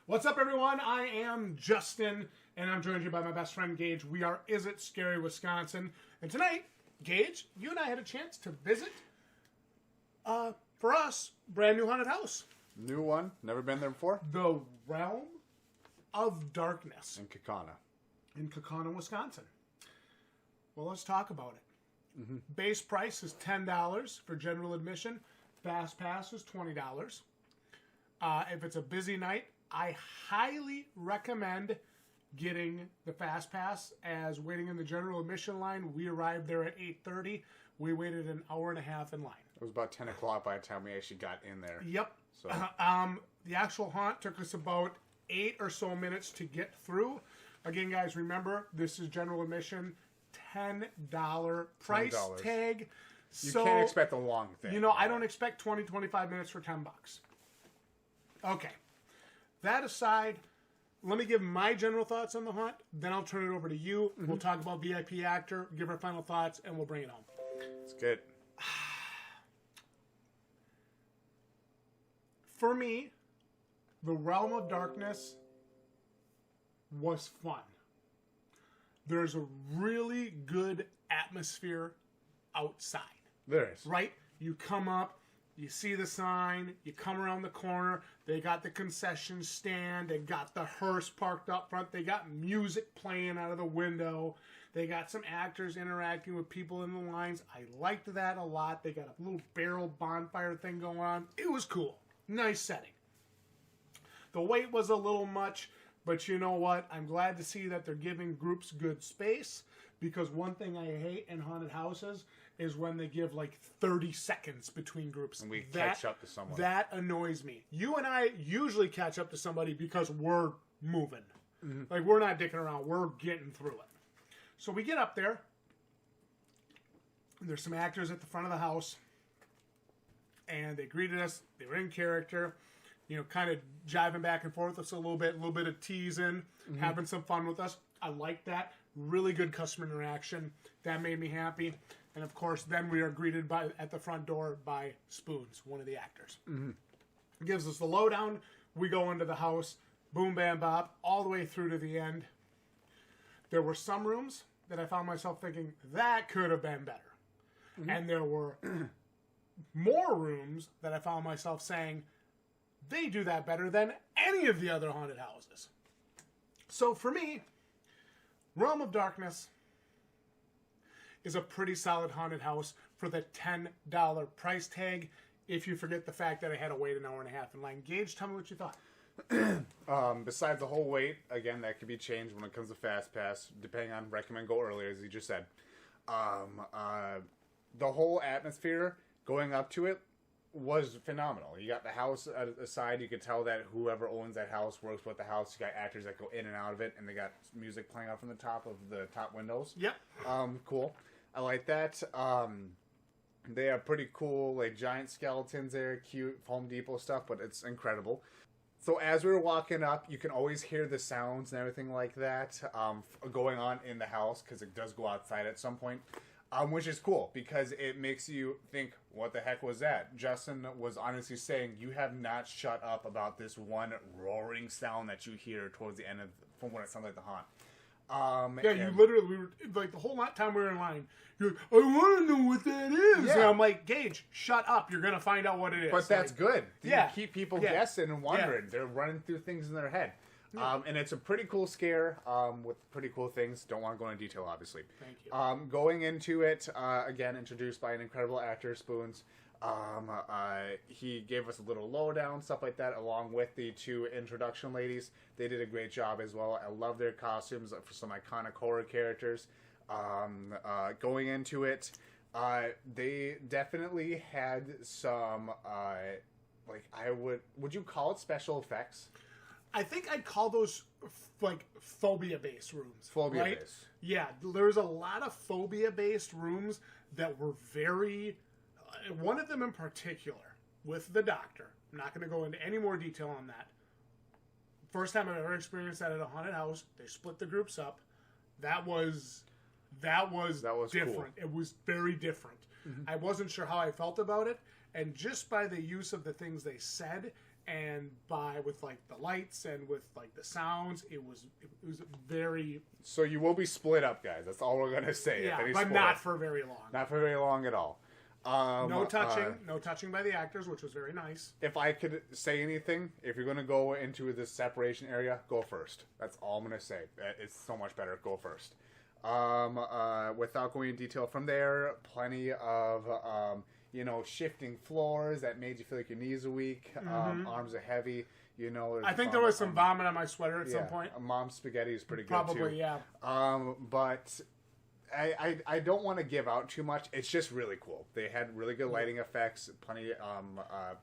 What's up, everyone? I am Justin, and I'm joined here by my best friend, Gage. We are Is It Scary, Wisconsin. And tonight, Gage, you and I had a chance to visit, for us, brand new haunted house. New one. Never been there before. The Realm of Darkness. In Kaukauna. In Kaukauna, Wisconsin. Well, let's talk about it. Mm-hmm. Base price is $10 for general admission. Fast pass is $20. If it's a busy night, I highly recommend getting the fast pass, as waiting in the general admission line. We arrived there at 8:30. We waited an hour and a half in line. It was about 10 o'clock by the time we actually got in there. Yep. So the actual haunt took us about 8 or so minutes to get through. Again, guys, remember, this is general admission, $10 price $10. tag. You can't expect a long thing. You know, I don't expect 20, 25 minutes for $10. Okay. That aside, let me give my general thoughts on the haunt. Then I'll turn it over to you. Mm-hmm. We'll talk about VIP actor, give our final thoughts, and we'll bring it home. It's good. For me, the Realm of Darkness was fun. There's a really good atmosphere outside. There is. Right? You come up, you see the sign, you come around the corner, they got the concession stand, they got the hearse parked up front, they got music playing out of the window, they got some actors interacting with people in the lines. I liked that a lot. They got a little barrel bonfire thing going on. It was cool. Nice setting. The wait was a little much, but you know what? I'm glad to see that they're giving groups good space, because one thing I hate in haunted houses is when they give like 30 seconds between groups. And we catch up to someone. That annoys me. You and I usually catch up to somebody because we're moving. Mm-hmm. Like, we're not dicking around. We're getting through it. So we get up there. There's some actors at the front of the house. And they greeted us. They were in character. You know, kind of jiving back and forth with us a little bit of teasing, mm-hmm. having some fun with us. I like that. Really good customer interaction. That made me happy. And of course, then we are greeted at the front door by Spoons, one of the actors. Mm-hmm. Gives us the lowdown. We go into the house. Boom, bam, bop, all the way through to the end. There were some rooms that I found myself thinking, that could have been better. Mm-hmm. And there were more rooms that I found myself saying, they do that better than any of the other haunted houses. So for me, Realm of Darkness is a pretty solid haunted house for the $10 price tag, if you forget the fact that I had to wait an hour and a half in line. Gage, tell me what you thought. Besides the whole wait, again, that could be changed when it comes to Fast Pass, depending on recommend go earlier, as you just said. The whole atmosphere going up to it was phenomenal. You got the house aside. You could tell that whoever owns that house works with the house. You got actors that go in and out of it, and they got music playing out from the top of the top windows. Yep. Cool. I like that. They have pretty cool, like, giant skeletons there, cute Home Depot stuff, but it's incredible. So as we were walking up, you can always hear the sounds and everything like that going on in the house, because it does go outside at some point. Which is cool, because it makes you think, what the heck was that? Justin was honestly saying, you have not shut up about this one roaring sound that you hear towards the end of, from when it sounds like the haunt. You literally, we were, like, the whole time we were in line, you're like, I want to know what that is. Yeah. And I'm like, Gage, shut up. You're going to find out what it is. But that's like, good. You yeah. keep people guessing and wondering. Yeah. They're running through things in their head. And it's a pretty cool scare with pretty cool things. Don't want to go into detail, obviously. Thank you. Going into it, again, introduced by an incredible actor, Spoons. He gave us a little lowdown, stuff like that, along with the two introduction ladies. They did a great job as well. I love their costumes for some iconic horror characters. Going into it, they definitely had some, would you call it special effects? I think I'd call those, like, phobia-based rooms. Phobia-based. Right? Yeah, there's a lot of phobia-based rooms that were very... one of them in particular, with the doctor. I'm not going to go into any more detail on that. First time I've ever experienced that at a haunted house. They split the groups up. That was different. Cool. It was very different. Mm-hmm. I wasn't sure how I felt about it, and just by the use of the things they said and with like the lights and with like the sounds, it was very. So you will be split up, guys. That's all we're gonna say. Yeah, but not for very long. Not for very long at all. No touching by the actors, which was very nice. If I could say anything, if you're going to go into this separation area, go first. That's all I'm going to say. It's so much better. Go first. Without going in detail from there, plenty of, shifting floors that made you feel like your knees are weak, arms are heavy. I think there was some vomit on my sweater at some point. Mom's spaghetti is pretty good, Probably, too. yeah. But I don't want to give out too much. It's just really cool. They had really good lighting effects, plenty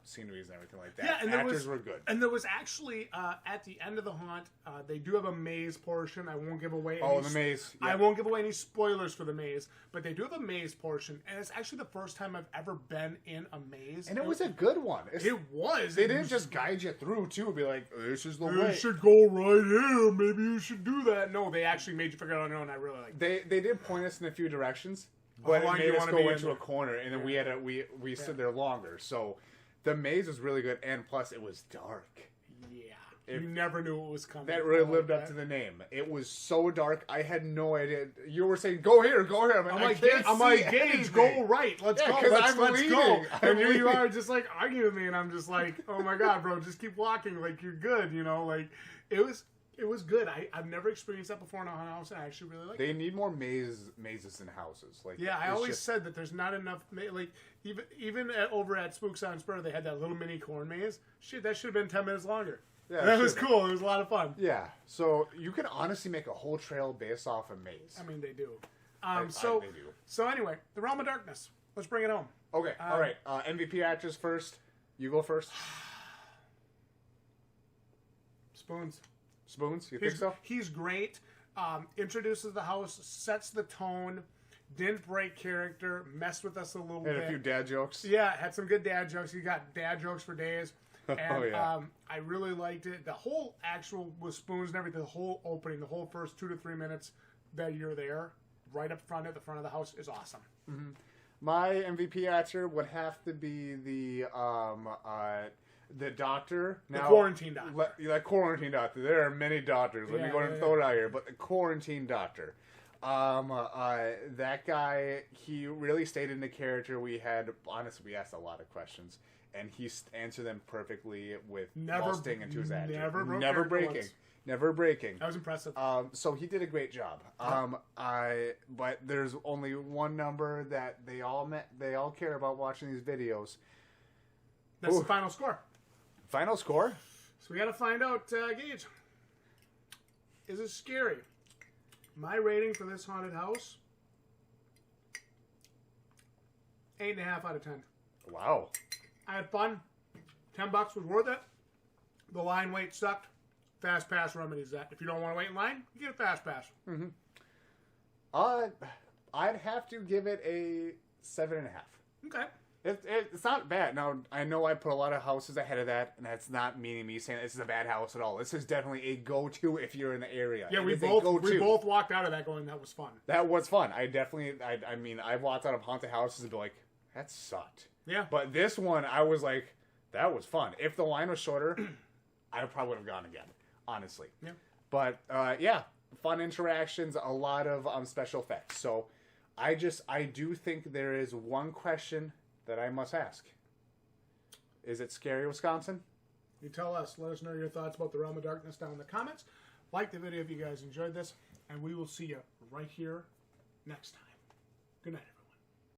sceneries and everything like that. Yeah, and actors were good. And there was actually at the end of the haunt, they do have a maze portion. I won't give away. The maze. Yep. I won't give away any spoilers for the maze, but they do have a maze portion, and it's actually the first time I've ever been in a maze. And it was a good one. It was. They didn't just guide you through too. Be like, this is the way. You should go right here. Maybe you should do that. No, they actually made you figure it out on your own. I really like. They did point us in a few directions, but it made us go into a corner, and then we stood there longer. So the maze was really good, and plus it was dark. Yeah, you never knew what was coming. That really lived up to the name. It was so dark, I had no idea. You were saying, "Go here, go here." I'm like, Gage, go right. Let's go. Let's go. And here you are, just like arguing with me, and I'm just like, "Oh my god, bro, just keep walking. Like you're good." Like it was good. I've never experienced that before in a haunted house, and I actually really like it. They need more mazes in houses. I always said that there's not enough. Like even over at Spooks on Spur, they had that little mini corn maze. Shit, that should have been 10 minutes longer. Yeah, that was cool. It was a lot of fun. Yeah, so you can honestly make a whole trail based off a maze. I mean, they do. They do. So anyway, the Realm of Darkness. Let's bring it home. Okay, all right. MVP actors first. You go first. Spoons, you think so? He's great. Introduces the house, sets the tone, didn't break character, messed with us a little bit. Had a few dad jokes. Yeah, had some good dad jokes. He got dad jokes for days. And I really liked it. The whole with spoons and everything, the whole opening, the whole first 2 to 3 minutes that you're there, right up front at the front of the house, is awesome. Mm-hmm. My MVP actor would have to be the doctor. The quarantine doctor. The quarantine doctor. There are many doctors. Let me go ahead and throw it out here. But the quarantine doctor. That guy, he really stayed in the character. We asked a lot of questions. And he answered them perfectly while staying into his actor. Never breaking. That was impressive. So he did a great job. But there's only one number that they all care about watching these videos. That's the final score. Final score? So we got to find out, Gage. Is it scary? My rating for this haunted house, 8.5 out of 10. Wow. I had fun. $10 was worth it. The line wait sucked. Fast pass remedies that. If you don't want to wait in line, you get a fast pass. Mm-hmm. I'd have to give it a 7.5. Okay. It's not bad. Now, I know I put a lot of houses ahead of that, and that's not meaning me saying this is a bad house at all. This is definitely a go-to if you're in the area. Yeah, we both walked out of that going, that was fun. That was fun. I mean, I've walked out of haunted houses and been like, that sucked. Yeah. But this one, I was like, that was fun. If the line was shorter, I probably would have gone again, honestly. Yeah. But, fun interactions, a lot of special effects. So, I do think there is one question that I must ask. Is it scary, Wisconsin? You tell us. Let us know your thoughts about the Realm of Darkness down in the comments. Like the video if you guys enjoyed this, and we will see you right here next time. Good night.